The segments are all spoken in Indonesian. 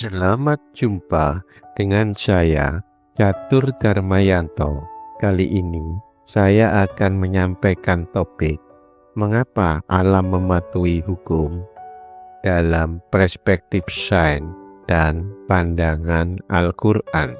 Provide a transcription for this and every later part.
Selamat jumpa dengan saya, Catur Darmayanto. Kali ini saya akan menyampaikan topik mengapa alam mematuhi hukum dalam perspektif sains dan pandangan Al-Quran.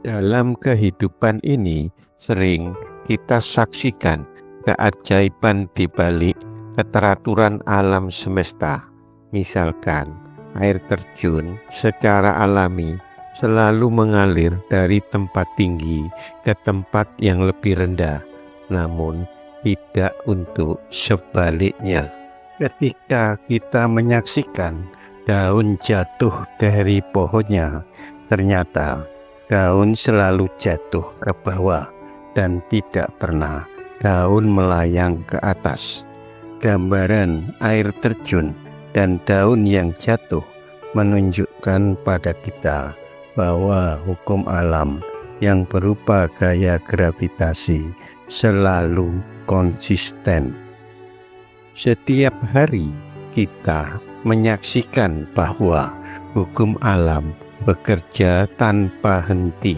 Dalam kehidupan ini sering kita saksikan keajaiban di balik keteraturan alam semesta. Misalkan air terjun secara alami selalu mengalir dari tempat tinggi ke tempat yang lebih rendah, namun tidak untuk sebaliknya. Ketika kita menyaksikan daun jatuh dari pohonnya, ternyata daun selalu jatuh ke bawah dan tidak pernah daun melayang ke atas. Gambaran air terjun dan daun yang jatuh menunjukkan pada kita bahwa hukum alam yang berupa gaya gravitasi selalu konsisten. Setiap hari kita menyaksikan bahwa hukum alam bekerja tanpa henti,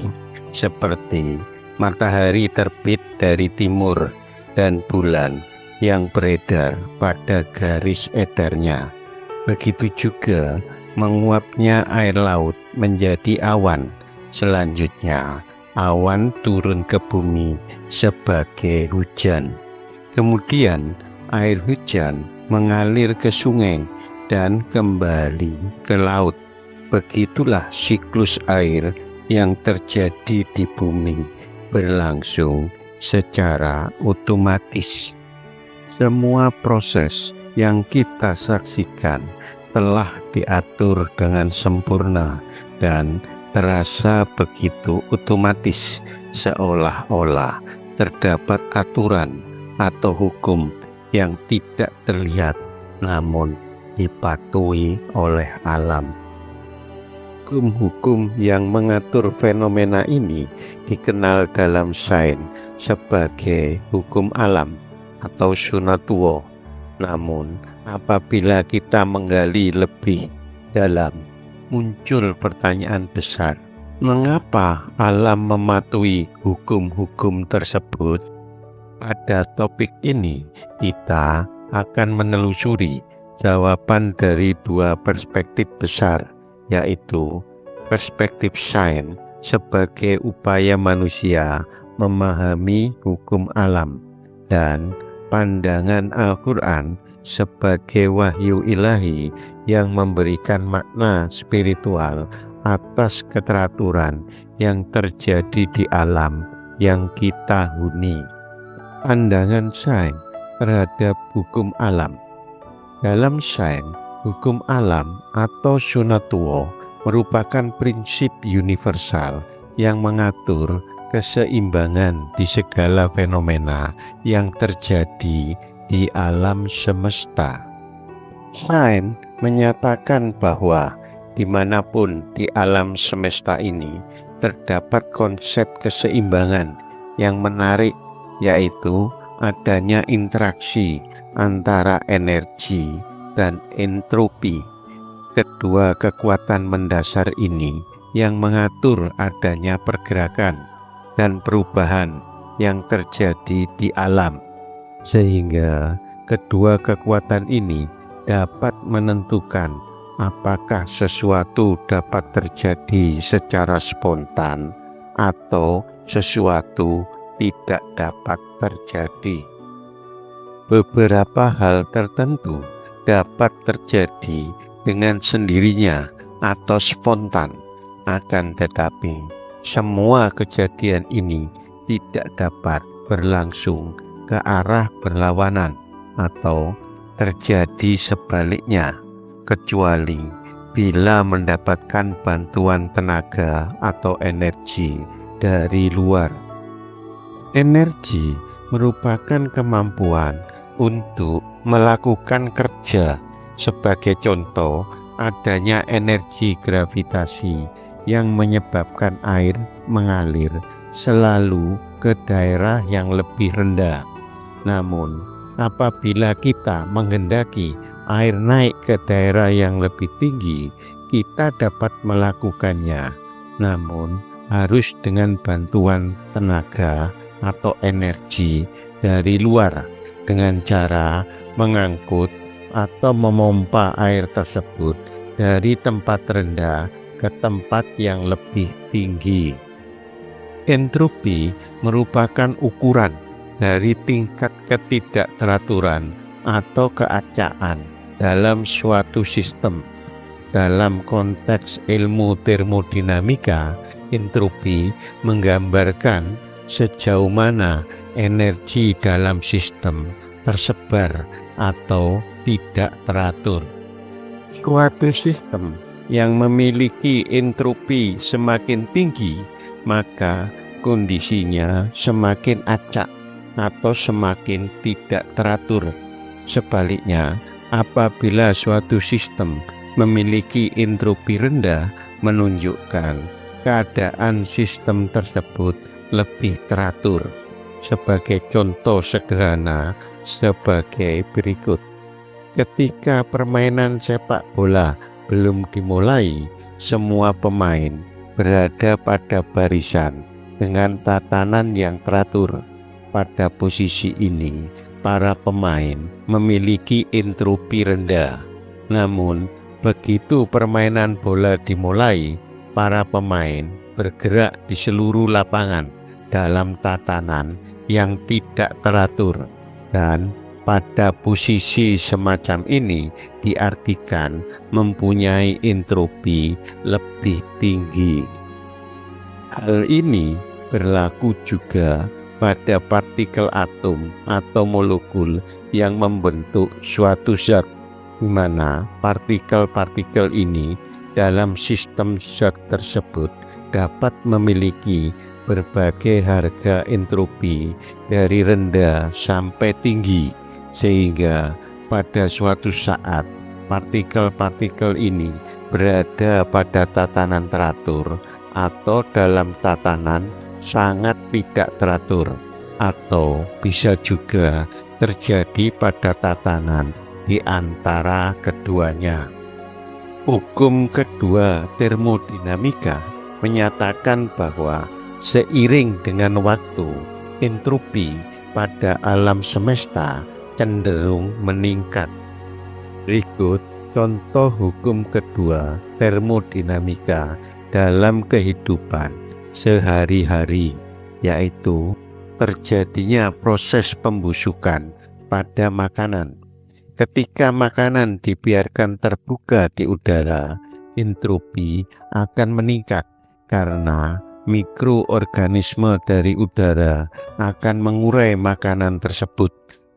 seperti matahari terbit dari timur dan bulan yang beredar pada garis edarnya. Begitu juga menguapnya air laut menjadi awan. Selanjutnya, awan turun ke bumi sebagai hujan. Kemudian, air hujan mengalir ke sungai dan kembali ke laut. Begitulah siklus air yang terjadi di bumi berlangsung secara otomatis. Semua proses yang kita saksikan telah diatur dengan sempurna dan terasa begitu otomatis, seolah-olah terdapat aturan atau hukum yang tidak terlihat namun dipatuhi oleh alam. Hukum-hukum yang mengatur fenomena ini dikenal dalam sains sebagai hukum alam atau sunatullah. Namun, apabila kita menggali lebih dalam, muncul pertanyaan besar. Mengapa alam mematuhi hukum-hukum tersebut? Pada topik ini, kita akan menelusuri jawaban dari dua perspektif besar, yaitu perspektif sains sebagai upaya manusia memahami hukum alam dan pandangan Al-Quran sebagai wahyu ilahi yang memberikan makna spiritual atas keteraturan yang terjadi di alam yang kita huni. Pandangan sains terhadap hukum alam. Dalam sains, hukum alam atau sunatullah merupakan prinsip universal yang mengatur keseimbangan di segala fenomena yang terjadi di alam semesta. Sains menyatakan bahwa dimanapun di alam semesta ini terdapat konsep keseimbangan yang menarik, yaitu adanya interaksi antara energi dan entropi. Kedua kekuatan mendasar ini yang mengatur adanya pergerakan dan perubahan yang terjadi di alam, sehingga kedua kekuatan ini dapat menentukan apakah sesuatu dapat terjadi secara spontan atau sesuatu tidak dapat terjadi. Beberapa hal tertentu dapat terjadi dengan sendirinya atau spontan, akan tetapi semua kejadian ini tidak dapat berlangsung ke arah berlawanan atau terjadi sebaliknya, kecuali bila mendapatkan bantuan tenaga atau energi dari luar. Energi merupakan kemampuan untuk melakukan kerja. Sebagai contoh, adanya energi gravitasi yang menyebabkan air mengalir selalu ke daerah yang lebih rendah. Namun, apabila kita menghendaki air naik ke daerah yang lebih tinggi, kita dapat melakukannya, namun harus dengan bantuan tenaga atau energi dari luar dengan cara mengangkut atau memompa air tersebut dari tempat rendah ke tempat yang lebih tinggi. Entropi merupakan ukuran dari tingkat ketidakteraturan atau keacaan dalam suatu sistem. Dalam konteks ilmu termodinamika, entropi menggambarkan sejauh mana energi dalam sistem tersebar atau tidak teratur. Suatu sistem yang memiliki entropi semakin tinggi, maka kondisinya semakin acak atau semakin tidak teratur. Sebaliknya, apabila suatu sistem memiliki entropi rendah, menunjukkan keadaan sistem tersebut lebih teratur. Sebagai contoh sederhana sebagai berikut. Ketika permainan sepak bola belum dimulai, semua pemain berada pada barisan dengan tatanan yang teratur. Pada posisi ini, para pemain memiliki entropi rendah. Namun, begitu permainan bola dimulai, para pemain bergerak di seluruh lapangan dalam tatanan yang tidak teratur, dan pada posisi semacam ini diartikan mempunyai entropi lebih tinggi. Hal ini berlaku juga pada partikel atom atau molekul yang membentuk suatu zat, di mana partikel-partikel ini dalam sistem zat tersebut dapat memiliki berbagai harga entropi dari rendah sampai tinggi, sehingga pada suatu saat partikel-partikel ini berada pada tatanan teratur atau dalam tatanan sangat tidak teratur, atau bisa juga terjadi pada tatanan di antara keduanya. Hukum kedua termodinamika menyatakan bahwa seiring dengan waktu, entropi pada alam semesta cenderung meningkat. Berikut contoh hukum kedua termodinamika dalam kehidupan sehari-hari, yaitu terjadinya proses pembusukan pada makanan. Ketika makanan dibiarkan terbuka di udara, entropi akan meningkat karena mikroorganisme dari udara akan mengurai makanan tersebut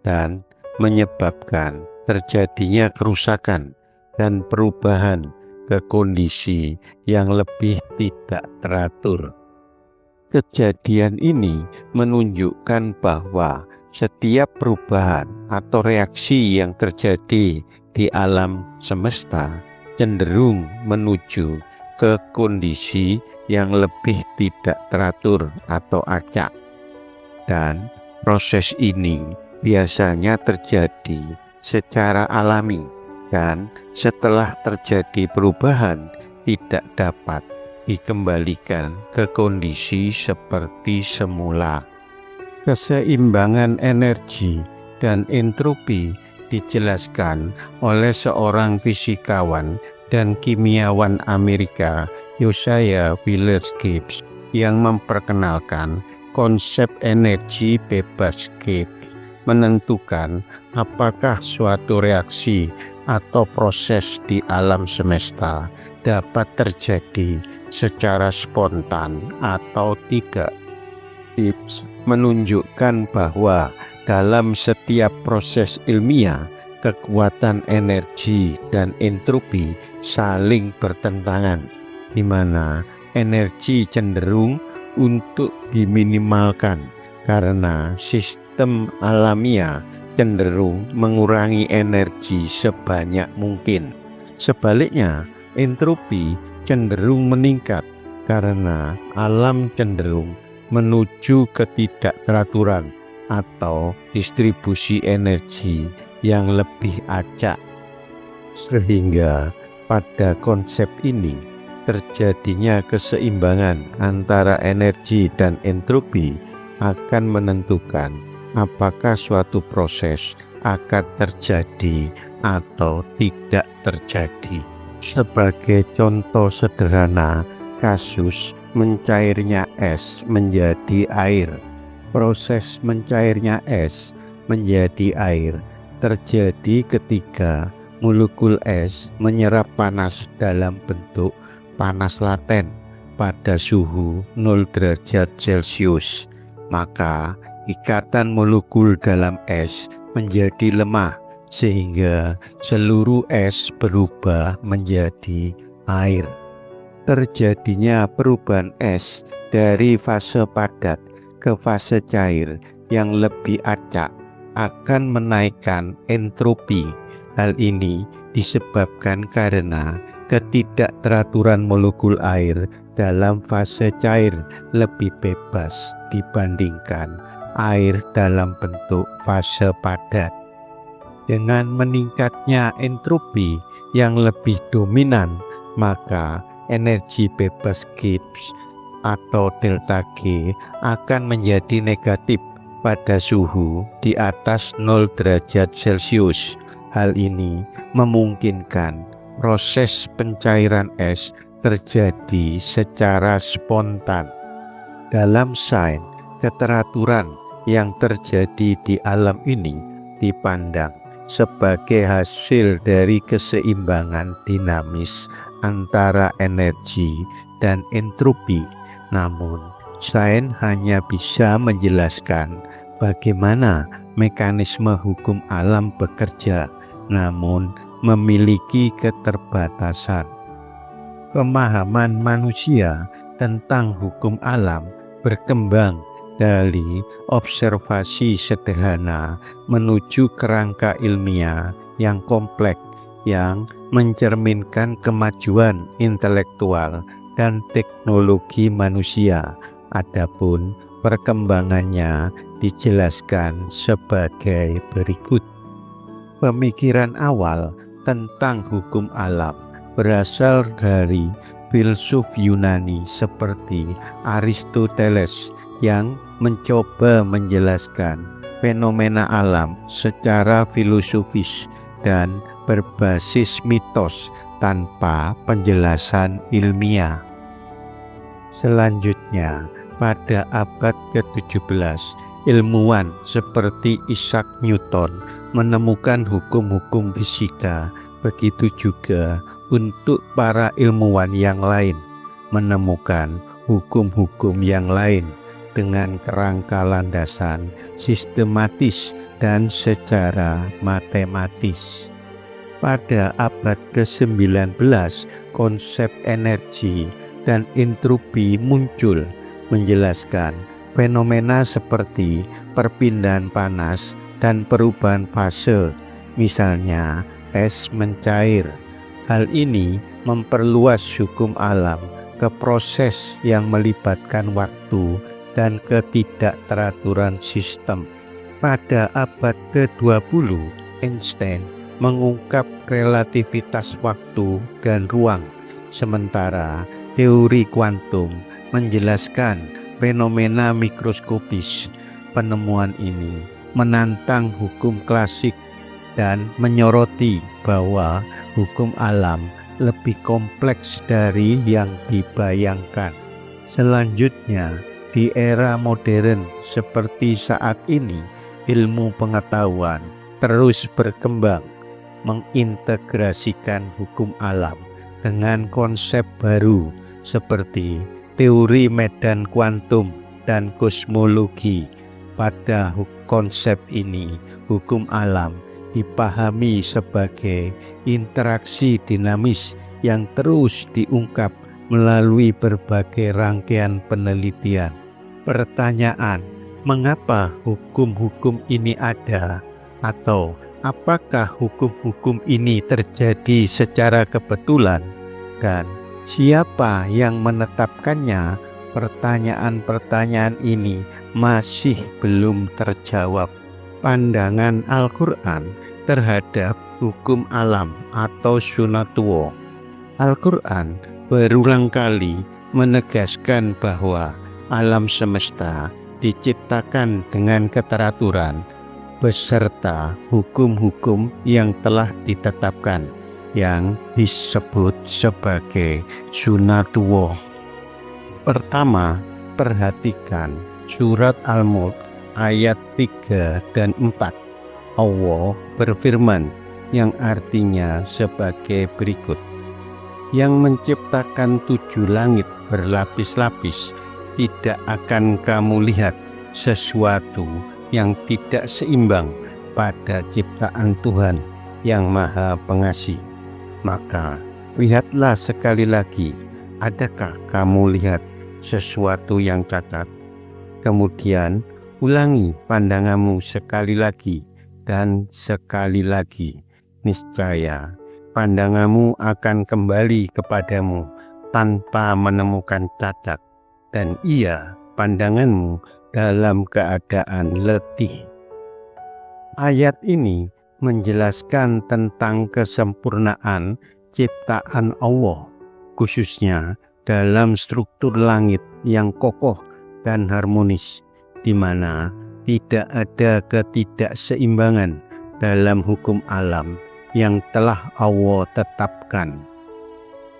dan menyebabkan terjadinya kerusakan dan perubahan ke kondisi yang lebih tidak teratur. Kejadian ini menunjukkan bahwa setiap perubahan atau reaksi yang terjadi di alam semesta cenderung menuju ke kondisi yang lebih tidak teratur atau acak. Dan proses ini biasanya terjadi secara alami, dan setelah terjadi perubahan tidak dapat dikembalikan ke kondisi seperti semula. Keseimbangan energi dan entropi dijelaskan oleh seorang fisikawan dan kimiawan Amerika, Josiah Willard Gibbs, yang memperkenalkan konsep energi bebas Gibbs menentukan apakah suatu reaksi atau proses di alam semesta dapat terjadi secara spontan atau tidak. Gibbs menunjukkan bahwa dalam setiap proses ilmiah, kekuatan energi dan entropi saling bertentangan, di mana energi cenderung untuk diminimalkan karena sistem alamiah cenderung mengurangi energi sebanyak mungkin. Sebaliknya, entropi cenderung meningkat karena alam cenderung menuju ketidakteraturan atau distribusi energi yang lebih acak, sehingga Pada konsep ini, terjadinya keseimbangan antara energi dan entropi akan menentukan apakah suatu proses akan terjadi atau tidak terjadi. Sebagai contoh sederhana, kasus mencairnya es menjadi air. Proses mencairnya es menjadi air terjadi ketika molekul es menyerap panas dalam bentuk panas laten pada suhu 0 derajat Celcius. Maka ikatan molekul dalam es menjadi lemah sehingga seluruh es berubah menjadi air. Terjadinya perubahan es dari fase padat ke fase cair yang lebih acak akan menaikkan entropi. Hal ini disebabkan karena ketidakteraturan molekul air dalam fase cair lebih bebas dibandingkan air dalam bentuk fase padat. Dengan meningkatnya entropi yang lebih dominan, maka energi bebas Gibbs atau delta G akan menjadi negatif pada suhu di atas 0 derajat Celcius. Hal ini memungkinkan proses pencairan es terjadi secara spontan. Dalam sains, keteraturan yang terjadi di alam ini dipandang sebagai hasil dari keseimbangan dinamis antara energi dan entropi. Namun, sains hanya bisa menjelaskan bagaimana mekanisme hukum alam bekerja, namun memiliki keterbatasan. Pemahaman manusia tentang hukum alam berkembang dari observasi sederhana menuju kerangka ilmiah yang kompleks yang mencerminkan kemajuan intelektual dan teknologi manusia. Adapun perkembangannya dijelaskan sebagai berikut. Pemikiran awal tentang hukum alam berasal dari filsuf Yunani seperti Aristoteles yang mencoba menjelaskan fenomena alam secara filosofis dan berbasis mitos tanpa penjelasan ilmiah. Selanjutnya, pada abad ke-17, ilmuwan seperti Isaac Newton menemukan hukum-hukum fisika. Begitu juga untuk para ilmuwan yang lain menemukan hukum-hukum yang lain dengan kerangka landasan sistematis dan secara matematis. Pada abad ke-19, konsep energi dan entropi muncul menjelaskan fenomena seperti perpindahan panas dan perubahan fase, misalnya es mencair. Hal ini memperluas hukum alam ke proses yang melibatkan waktu dan ketidakteraturan sistem. Pada abad ke-20, Einstein mengungkap relativitas waktu dan ruang, sementara teori kuantum menjelaskan fenomena mikroskopis. Penemuan ini menantang hukum klasik dan menyoroti bahwa hukum alam lebih kompleks dari yang dibayangkan. Selanjutnya, di era modern seperti saat ini, ilmu pengetahuan terus berkembang, mengintegrasikan hukum alam dengan konsep baru seperti teori medan kuantum dan kosmologi. Pada konsep ini, hukum alam dipahami sebagai interaksi dinamis yang terus diungkap melalui berbagai rangkaian penelitian. Pertanyaan, mengapa hukum-hukum ini ada? Atau apakah hukum-hukum ini terjadi secara kebetulan? Dan siapa yang menetapkannya? Pertanyaan-pertanyaan ini masih belum terjawab. Pandangan Al-Quran terhadap hukum alam atau sunatuwo Al-Quran berulang kali menegaskan bahwa alam semesta diciptakan dengan keteraturan beserta hukum-hukum yang telah ditetapkan yang disebut sebagai sunatullah. Pertama, perhatikan surat Al-Mulk ayat 3 dan 4. Allah berfirman yang artinya sebagai berikut. Yang menciptakan 7 langit berlapis-lapis, tidak akan kamu lihat sesuatu yang tidak seimbang pada ciptaan Tuhan yang Maha Pengasih. Maka lihatlah sekali lagi, adakah kamu lihat sesuatu yang cacat? Kemudian ulangi pandanganmu sekali lagi dan sekali lagi. Niscaya pandanganmu akan kembali kepadamu tanpa menemukan cacat, dan ia pandanganmu dalam keadaan letih. Ayat ini menjelaskan tentang kesempurnaan ciptaan Allah, khususnya dalam struktur langit yang kokoh dan harmonis, di mana tidak ada ketidakseimbangan dalam hukum alam yang telah Allah tetapkan.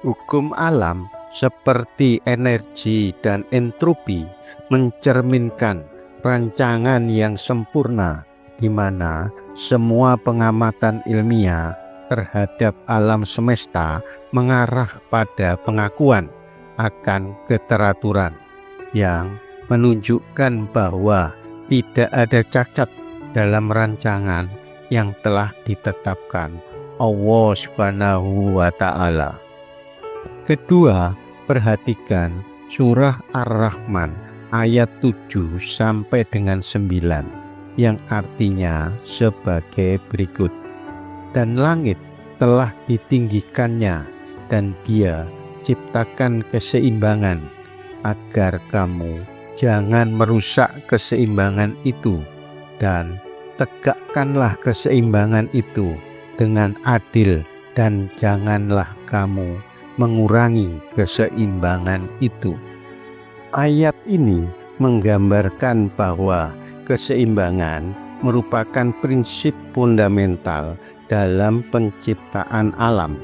Hukum alam seperti energi dan entropi mencerminkan rancangan yang sempurna, di mana semua pengamatan ilmiah terhadap alam semesta mengarah pada pengakuan akan keteraturan yang menunjukkan bahwa tidak ada cacat dalam rancangan yang telah ditetapkan Allah Subhanahu wa Ta'ala. Kedua, perhatikan surah Ar-Rahman ayat 7 sampai dengan 9 yang artinya sebagai berikut. Dan langit telah ditinggikannya, dan Dia ciptakan keseimbangan, agar kamu jangan merusak keseimbangan itu, dan tegakkanlah keseimbangan itu dengan adil, dan janganlah kamu mengurangi keseimbangan itu. Ayat ini menggambarkan bahwa keseimbangan merupakan prinsip fundamental dalam penciptaan alam.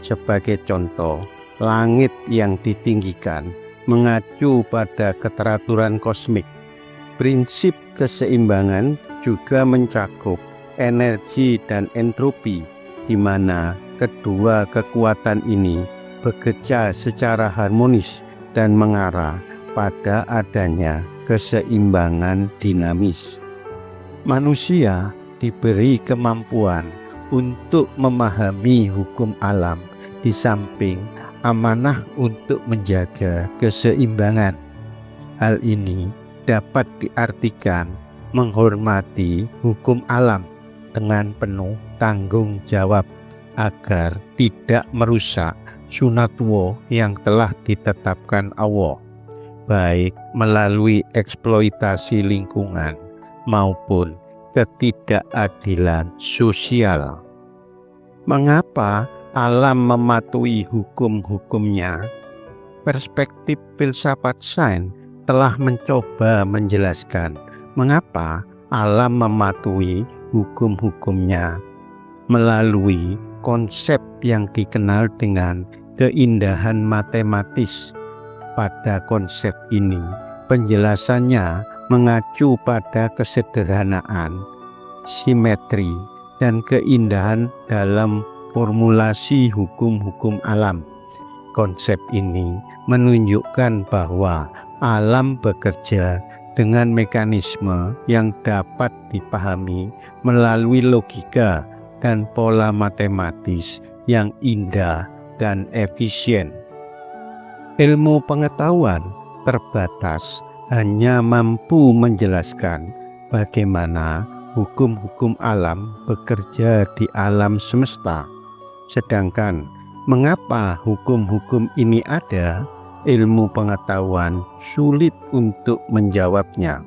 Sebagai contoh, langit yang ditinggikan mengacu pada keteraturan kosmik. Prinsip keseimbangan juga mencakup energi dan entropi, di mana kedua kekuatan ini bekerja secara harmonis dan mengarah pada adanya keseimbangan dinamis. Manusia diberi kemampuan untuk memahami hukum alam, di samping amanah untuk menjaga keseimbangan. Hal ini dapat diartikan menghormati hukum alam dengan penuh tanggung jawab agar tidak merusak sunatullah yang telah ditetapkan Allah, baik melalui eksploitasi lingkungan maupun ketidakadilan sosial. Mengapa alam mematuhi hukum-hukumnya? Perspektif filsafat sains telah mencoba menjelaskan mengapa alam mematuhi hukum-hukumnya melalui konsep yang dikenal dengan keindahan matematis. Pada konsep ini, penjelasannya mengacu pada kesederhanaan, simetri, dan keindahan dalam formulasi hukum-hukum alam. Konsep ini menunjukkan bahwa alam bekerja dengan mekanisme yang dapat dipahami melalui logika dan pola matematis yang indah dan efisien. Ilmu pengetahuan terbatas hanya mampu menjelaskan bagaimana hukum-hukum alam bekerja di alam semesta. Sedangkan mengapa hukum-hukum ini ada, ilmu pengetahuan sulit untuk menjawabnya.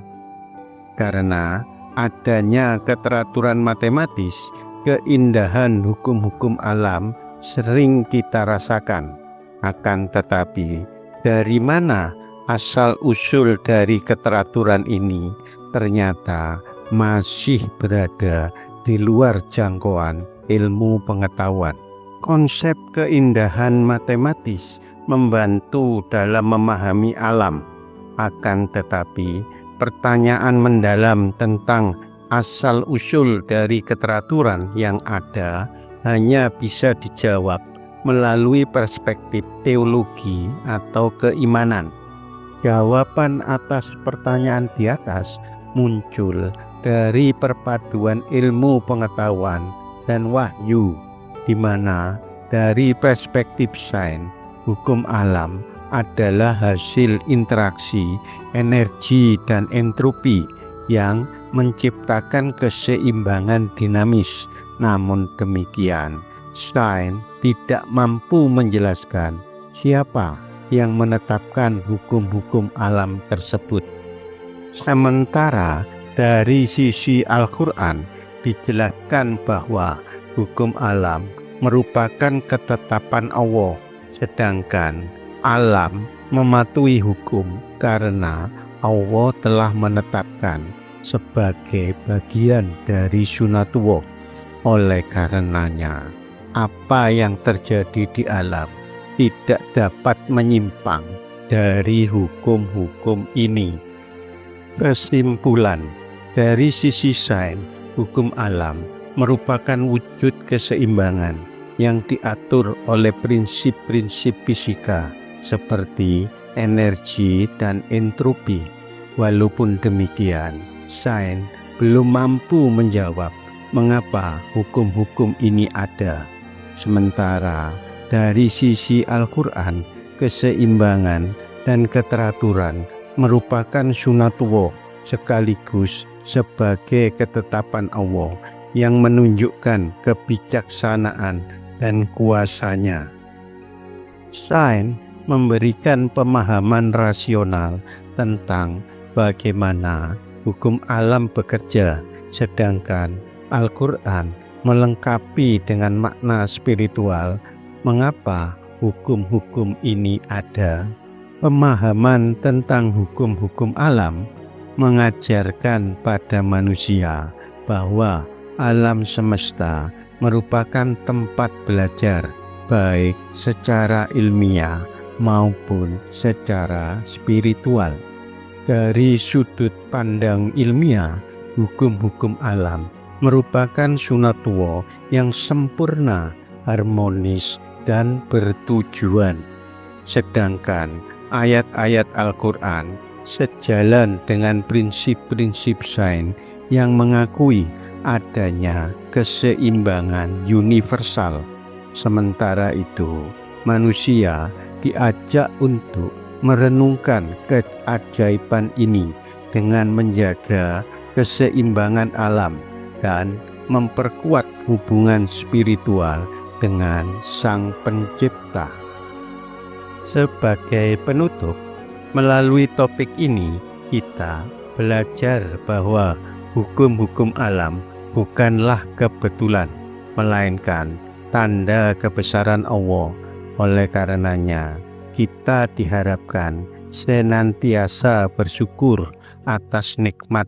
Karena adanya keteraturan matematis, keindahan hukum-hukum alam sering kita rasakan. Akan tetapi, dari mana asal-usul dari keteraturan ini ternyata masih berada di luar jangkauan ilmu pengetahuan. Konsep keindahan matematis membantu dalam memahami alam. Akan tetapi, pertanyaan mendalam tentang asal-usul dari keteraturan yang ada hanya bisa dijawab melalui perspektif teologi atau keimanan. Jawaban atas pertanyaan di atas muncul dari perpaduan ilmu pengetahuan dan wahyu, di mana dari perspektif sains, hukum alam adalah hasil interaksi energi dan entropi yang menciptakan keseimbangan dinamis. Namun demikian, sains tidak mampu menjelaskan siapa yang menetapkan hukum-hukum alam tersebut. Sementara dari sisi Al-Quran dijelaskan bahwa hukum alam merupakan ketetapan Allah, sedangkan alam mematuhi hukum karena Allah telah menetapkan sebagai bagian dari sunatullah. Oleh karenanya, apa yang terjadi di alam tidak dapat menyimpang dari hukum-hukum ini. Kesimpulan, dari sisi sains, hukum alam merupakan wujud keseimbangan yang diatur oleh prinsip-prinsip fisika seperti energi dan entropi. Walaupun demikian, sains belum mampu menjawab mengapa hukum-hukum ini ada. Sementara dari sisi Al-Quran, keseimbangan dan keteraturan merupakan sunatullah sekaligus sebagai ketetapan Allah yang menunjukkan kebijaksanaan dan kuasanya. Sains memberikan pemahaman rasional tentang bagaimana hukum alam bekerja, sedangkan Al-Quran melengkapi dengan makna spiritual mengapa hukum-hukum ini ada. Pemahaman tentang hukum-hukum alam mengajarkan pada manusia bahwa alam semesta merupakan tempat belajar, baik secara ilmiah maupun secara spiritual. Dari sudut pandang ilmiah, hukum-hukum alam merupakan sunatullah yang sempurna, harmonis, dan bertujuan. Sedangkan ayat-ayat Al-Quran sejalan dengan prinsip-prinsip sains yang mengakui adanya keseimbangan universal. Sementara itu, manusia diajak untuk merenungkan keajaiban ini dengan menjaga keseimbangan alam dan memperkuat hubungan spiritual dengan Sang Pencipta. Sebagai penutup, melalui topik ini kita belajar bahwa hukum-hukum alam bukanlah kebetulan, melainkan tanda kebesaran Allah. Oleh karenanya, kita diharapkan senantiasa bersyukur atas nikmat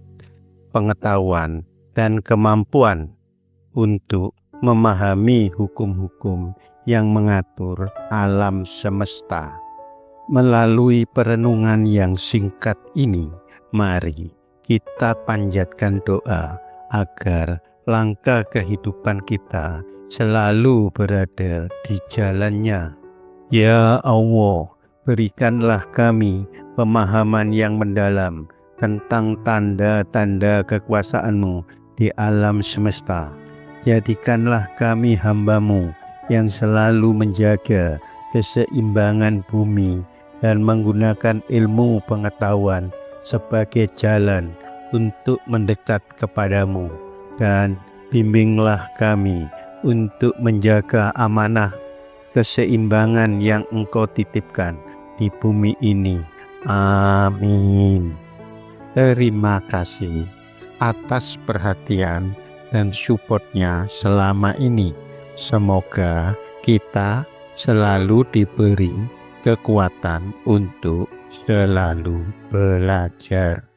pengetahuan dan kemampuan untuk memahami hukum-hukum yang mengatur alam semesta. Melalui perenungan yang singkat ini, mari kita panjatkan doa agar langkah kehidupan kita selalu berada di jalannya. Ya Allah, berikanlah kami pemahaman yang mendalam tentang tanda-tanda kekuasaan-Mu di alam semesta. Jadikanlah kami hamba-Mu yang selalu menjaga keseimbangan bumi dan menggunakan ilmu pengetahuan sebagai jalan untuk mendekat kepadamu, dan bimbinglah kami untuk menjaga amanah keseimbangan yang Engkau titipkan di bumi ini. Amin. Terima kasih atas perhatian dan supportnya selama ini. Semoga kita selalu diberi kekuatan untuk selalu belajar.